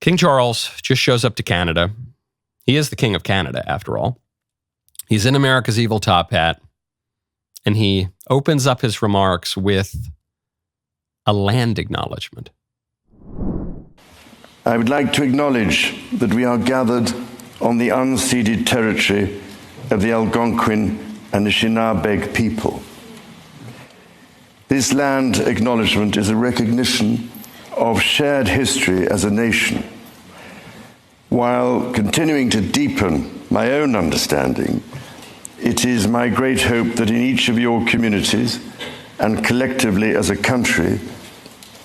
King Charles just shows up to Canada. He is the king of Canada, after all. He's in America's evil top hat, and he opens up his remarks with a land acknowledgement. I would like to acknowledge that we are gathered on the unceded territory of the Algonquin and Anishinaabe people. This land acknowledgement is a recognition of shared history as a nation, while continuing to deepen my own understanding. It is my great hope that in each of your communities and collectively as a country,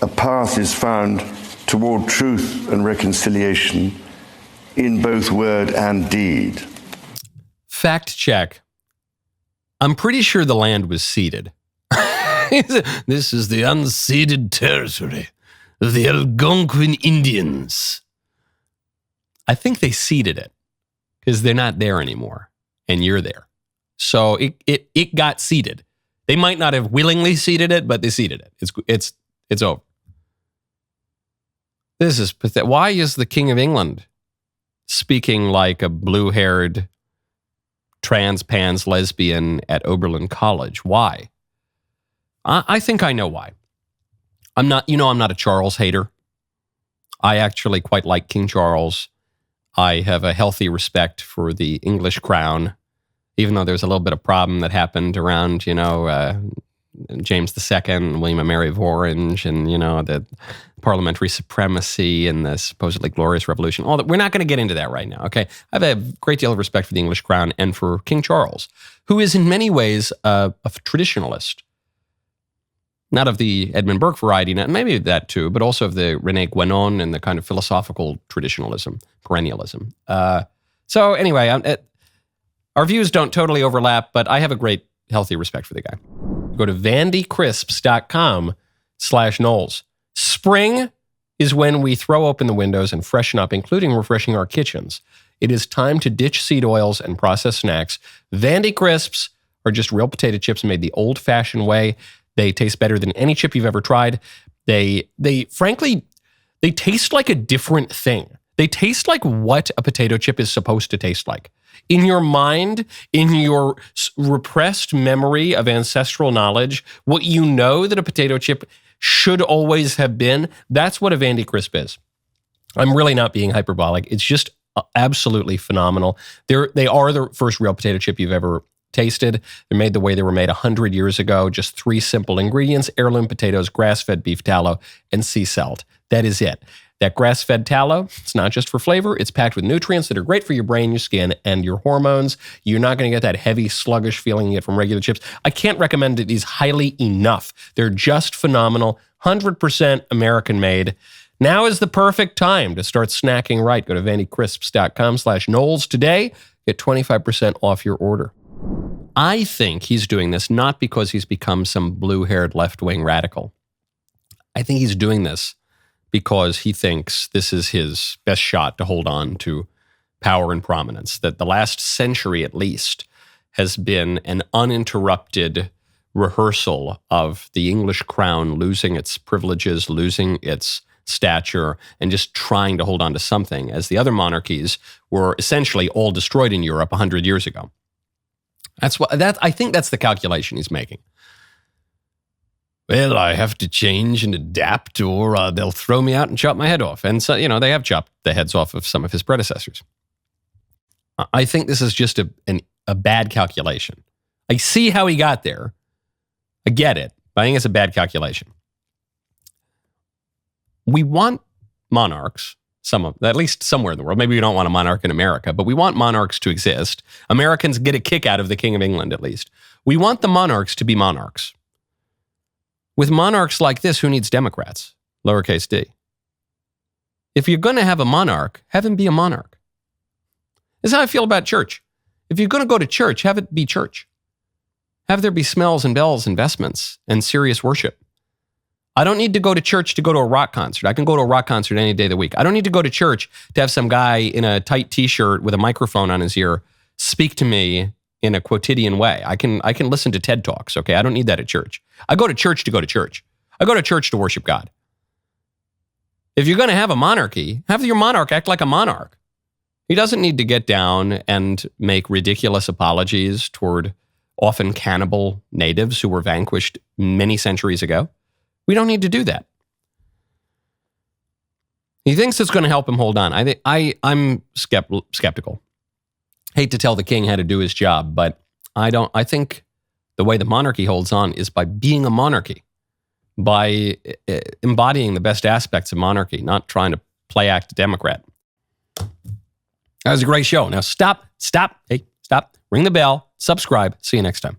a path is found toward truth and reconciliation in both word and deed. Fact check. I'm pretty sure the land was ceded. This is the unceded territory of the Algonquin Indians. I think they ceded it because they're not there anymore and you're there. So it got ceded. They might not have willingly ceded it, but they ceded it. It's over. This is pathetic. Why is the King of England speaking like a blue-haired trans-pans lesbian at Oberlin College? Why? I think I know why. I'm not a Charles hater. I actually quite like King Charles. I have a healthy respect for the English crown, even though there's a little bit of problem that happened around, James II and William and Mary of Orange and, the parliamentary supremacy and the supposedly glorious revolution. All that. We're not going to get into that right now, okay? I have a great deal of respect for the English crown and for King Charles, who is in many ways a traditionalist. Not of the Edmund Burke variety, maybe that too, but also of the René Guénon and the kind of philosophical traditionalism, perennialism. So anyway, our views don't totally overlap, but I have a great, healthy respect for the guy. Go to vandycrisps.com/Knowles. Spring is when we throw open the windows and freshen up, including refreshing our kitchens. It is time to ditch seed oils and processed snacks. Vandy Crisps are just real potato chips made the old-fashioned way. They taste better than any chip you've ever tried. They frankly taste like a different thing. They taste like what a potato chip is supposed to taste like. In your mind, in your repressed memory of ancestral knowledge, what you know that a potato chip should always have been, that's what a Vandy Crisp is. I'm really not being hyperbolic. It's just absolutely phenomenal. They are the first real potato chip you've ever tasted. They're made the way they were made 100 years ago. Just 3 simple ingredients: heirloom potatoes, grass-fed beef tallow, and sea salt. That is it. That grass-fed tallow, it's not just for flavor. It's packed with nutrients that are great for your brain, your skin, and your hormones. You're not going to get that heavy, sluggish feeling you get from regular chips. I can't recommend these highly enough. They're just phenomenal. 100% American-made. Now is the perfect time to start snacking right. Go to vandycrisps.com/Knowles today. Get 25% off your order. I think he's doing this not because he's become some blue-haired left-wing radical. I think he's doing this because he thinks this is his best shot to hold on to power and prominence, that the last century at least has been an uninterrupted rehearsal of the English crown losing its privileges, losing its stature, and just trying to hold on to something, as the other monarchies were essentially all destroyed in Europe 100 years ago. I think that's the calculation he's making. Well, I have to change and adapt or they'll throw me out and chop my head off. And so, they have chopped the heads off of some of his predecessors. I think this is just a bad calculation. I see how he got there. I get it, but I think it's a bad calculation. We want monarchs, at least somewhere in the world. Maybe we don't want a monarch in America, but we want monarchs to exist. Americans get a kick out of the King of England, at least. We want the monarchs to be monarchs. With monarchs like this, who needs Democrats? Lowercase d. If you're going to have a monarch, have him be a monarch. This is how I feel about church. If you're going to go to church, have it be church. Have there be smells and bells and vestments and serious worship. I don't need to go to church to go to a rock concert. I can go to a rock concert any day of the week. I don't need to go to church to have some guy in a tight t-shirt with a microphone on his ear speak to me in a quotidian way. I can listen to TED Talks, okay? I don't need that at church. I go to church to go to church. I go to church to worship God. If you're going to have a monarchy, have your monarch act like a monarch. He doesn't need to get down and make ridiculous apologies toward often cannibal natives who were vanquished many centuries ago. We don't need to do that. He thinks it's going to help him hold on. I'm skeptical. Hate to tell the king how to do his job, but I think the way the monarchy holds on is by being a monarchy, by embodying the best aspects of monarchy, not trying to play act Democrat. That was a great show. Now stop. Hey, stop. Ring the bell. Subscribe. See you next time.